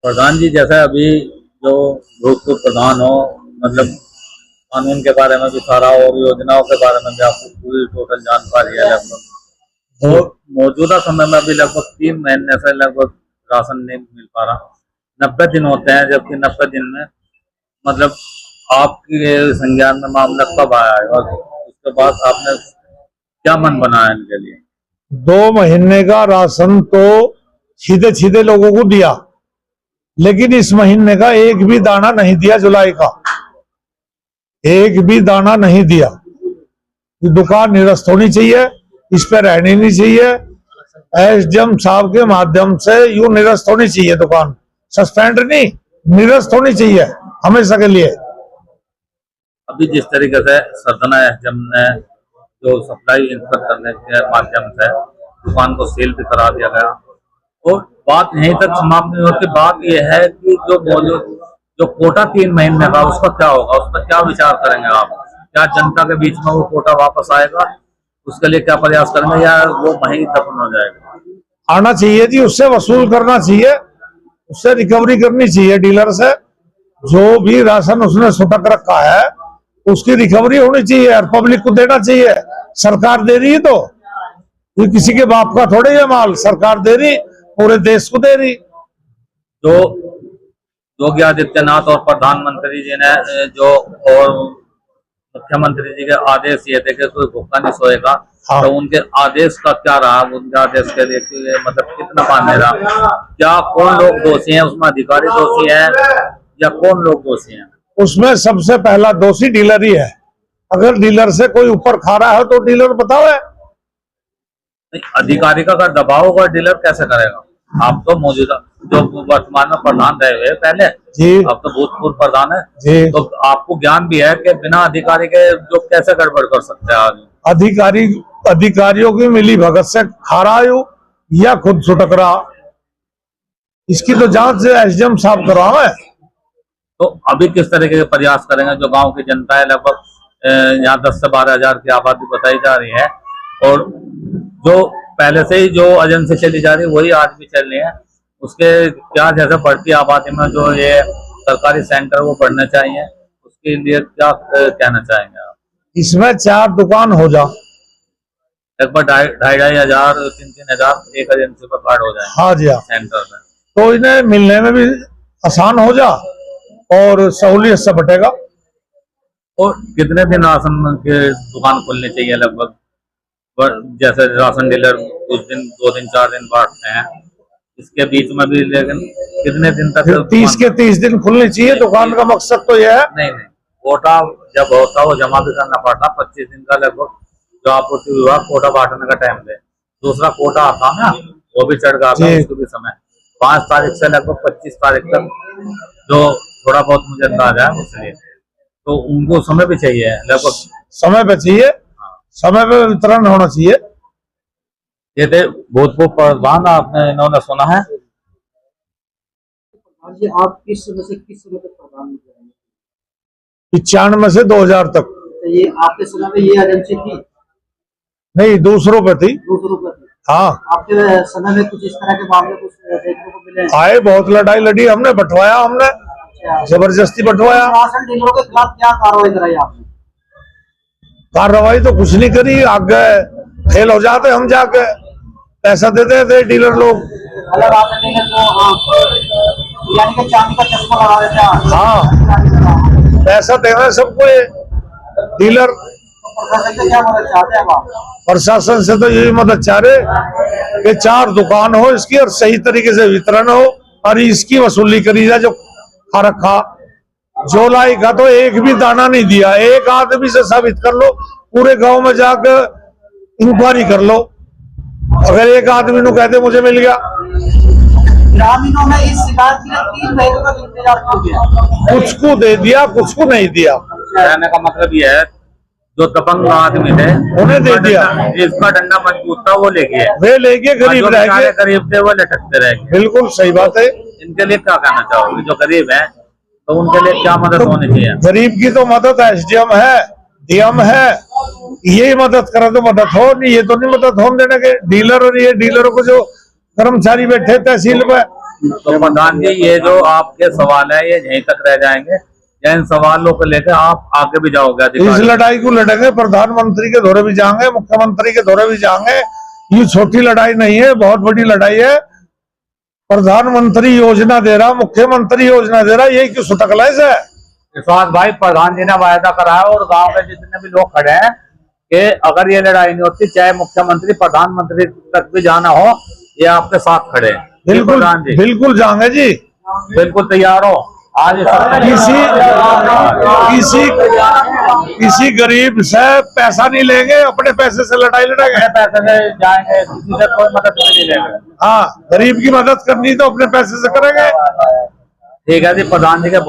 प्रधान जी, जैसा अभी जो भूतपूर्व प्रधान हो, मतलब कानून के बारे में भी सारा और योजनाओं के बारे में भी आपको पूरी टोटल जानकारी है लगभग। तो मौजूदा समय में अभी लगभग 3 महीने से लगभग राशन नहीं मिल पा रहा। 90 दिन होते हैं, जबकि 90 दिन में मतलब आपके संज्ञान में मामला कब आया है और उसके बाद आपने क्या मन बनाया इनके लिए? 2 महीने का राशन तो सीधे सीधे लोगों को दिया, लेकिन इस महीने का एक भी दाना नहीं दिया। जुलाई का एक भी दाना नहीं दिया। ये दुकान निरस्त होनी चाहिए, इस पर रहनी नहीं चाहिए। एसडीएम साहब के माध्यम से यूं निरस्त होनी चाहिए दुकान, सस्पेंड नहीं, निरस्त होनी चाहिए हमेशा के लिए। अभी जिस तरीके से सरदना एसडीएम ने जो सप्लाई इंस्पेक्ट करने के माध्यम से दुकान को सील भी करा दिया गया, और बात यहीं तक समाप्त नहीं होती। बात यह है कि जो कोटा 3 महीने का, उसका क्या होगा, उस पर क्या विचार करेंगे आप? क्या जनता के बीच में वो कोटा वापस आएगा? उसके लिए क्या प्रयास करेंगे, या वो वहीं दफन हो जाएगा? आना चाहिए जी, उससे वसूल करना चाहिए, उससे रिकवरी करनी चाहिए। डीलर से जो भी राशन उसने सुटक रखा है उसकी रिकवरी होनी चाहिए और पब्लिक को देना चाहिए। सरकार दे रही है तो ये किसी के बाप का थोड़े ये माल, सरकार दे रही, पूरे देश को दे रही। जो योगी आदित्यनाथ और प्रधानमंत्री जी ने जो और मुख्यमंत्री जी के आदेश ये थे कि कोई भूखा नहीं सोएगा, हाँ। तो उनके आदेश का क्या रहा? उनके आदेश के लिए मतलब कितना मान्य रहा? क्या कौन लोग दोषी हैं उसमें? अधिकारी दोषी है या कौन लोग दोषी हैं? उसमें सबसे पहला दोषी डीलर ही है। अगर डीलर से कोई ऊपर खा रहा है तो डीलर बताओ है। अधिकारी का अगर दबाव होगा, डीलर कैसे करेगा? आप तो मौजूदा जो वर्तमान में प्रधान रहे हुए पहले जी, आप तो भूतपूर्व प्रधान है जी, तो आपको ज्ञान भी है कि बिना अधिकारी के जो कैसे गड़बड़ कर सकते हैं आदमी? अधिकारियों की मिली भगत से खा रहा हो या खुद सुटक रहा, इसकी तो जांच एसडीएम साहब करवाओ है। तो अभी किस तरीके के प्रयास करेंगे? जो गांव की जनता है, लगभग यहाँ 10 से 12 हजार की आबादी बताई जा रही है, और जो पहले से ही जो एजेंसी चली जा रही है वही आज भी चल रही है। उसके क्या जैसे बढ़ती आबादी में जो ये सरकारी सेंटर वो बढ़ने चाहिए, उसके लिए क्या कहना चाहेंगे आप? इसमें 4 दुकान हो जा, लगभग 2,500 3,000 हजार एक एजेंसी पर कार्ड हो जाए। हाँ जी हाँ, सेंटर में तो इन्हें मिलने में भी आसान हो जा और सहूलियत से बटेगा। और कितने दिन राशन के दुकान खोलनी चाहिए लगभग? जैसे राशन डीलर कुछ दिन 2 दिन 4 दिन बांटते हैं, इसके बीच में भी लेकिन कितने दिन तक? 30 के 30 दिन खुलनी चाहिए दुकान का मकसद तो यह है। नहीं, कोटा जब होता वो जमा भी करना पड़ता। 25 दिन का लगभग जो आपूर्ति विभाग कोटा बांटने का टाइम दे। दूसरा कोटा आता ना, वो भी चढ़ गया था, उसको भी समय 5 तारीख से लगभग 25 तारीख तक, जो थोड़ा बहुत मुझे अंदाजा है उसलिए, तो उनको समय भी चाहिए, लगभग समय पे चाहिए। समय पे वितरण होना चाहिए। ये थे भूतपूर्व प्रधान, आपने इन्होंने सुना है। जी, आप किस समय से किस समय तक प्रधान बने? 95 से 2000 तक। तो ये आपके समय में ये एजेंसी थी? नहीं, दूसरों पे थी। दूसरों पे थी। हाँ, आपके समय में कुछ इस तरह के मामले कुछ देखने को मिले? आए, बहुत लड़ाई लड़ी हमने, बंटवाया हमने, जबरदस्ती बंटवाया। राशन डीलरों के खिलाफ क्या कार्रवाई कराई आपने? कार्रवाई तो कुछ नहीं करी, आगे फेल हो जाते हम, जाके पैसा देते थे डीलर लोग। राशन डीलर को यानी कि चांदी का चश्मा लगा देते हैं। हाँ, पैसा दे रहे सबको ये डीलर। प्रशासन से क्या मदद चाहते हैं आप? प्रशासन से तो यही मदद चाह रहे कि 4 दुकान हो इसकी और सही तरीके से वितरण हो और इसकी वसूली करी जाए। जो खा रखा जुलाई का तो एक भी दाना नहीं दिया। एक आदमी से साबित कर लो, पूरे गांव में जाकर इंक्वायरी कर लो, अगर एक आदमी को कहते मुझे मिल गया। ग्रामीणों में इस शिकायत के लिए 3 महीने तक इंतजार हो गया। कुछ को दे दिया, कुछ को नहीं दिया। कहने का मतलब ये है, जो दबंग आदमी थे उन्हें दे दिया, जिसका डंडा मजबूत था वो ले गए, वे लेके गरीब रह गए। गरीब थे वो लटकते रह गए। बिल्कुल सही बात है। इनके लिए क्या कहना चाहोगे? जो गरीब है तो उनके लिए क्या मदद होनी चाहिए? गरीब की तो मदद एसडीएम है, डीएम है, ये मदद करे तो मदद हो, नहीं ये तो नहीं मदद होने देने के। डीलर और ये डीलरों को जो कर्मचारी बैठे तहसील में तो प्रधान जी ये जो आपके सवाल है ये यहीं तक रह जाएंगे या इन सवालों को लेकर आप आगे भी जाओगे इस अधिकारी? लड़ाई को लड़ेंगे, प्रधानमंत्री के दौरे भी जाएंगे, मुख्यमंत्री के दौरे भी जाएंगे। ये छोटी लड़ाई नहीं है, बहुत बड़ी लड़ाई है। प्रधानमंत्री योजना दे रहा, मुख्यमंत्री योजना दे रहा, यही क्यों सुटकलाइज है? विश्वास भाई, प्रधान जी ने वायदा करा है और गांव में जितने भी लोग खड़े हैं कि अगर ये लड़ाई नहीं होती चाहे मुख्यमंत्री प्रधानमंत्री तक भी जाना हो, ये आपके साथ खड़े हैं। बिल्कुल प्रधान जी बिल्कुल जाएंगे जी, बिल्कुल तैयार हो। आज किसी गरीब से पैसा नहीं लेंगे, अपने पैसे से लड़ाई लड़ेंगे। पैसे से जाएंगे, किसी से कोई मदद नहीं लेंगे। हाँ, गरीब की मदद करनी तो अपने पैसे से करेंगे। ठीक है जी, प्रधान जी के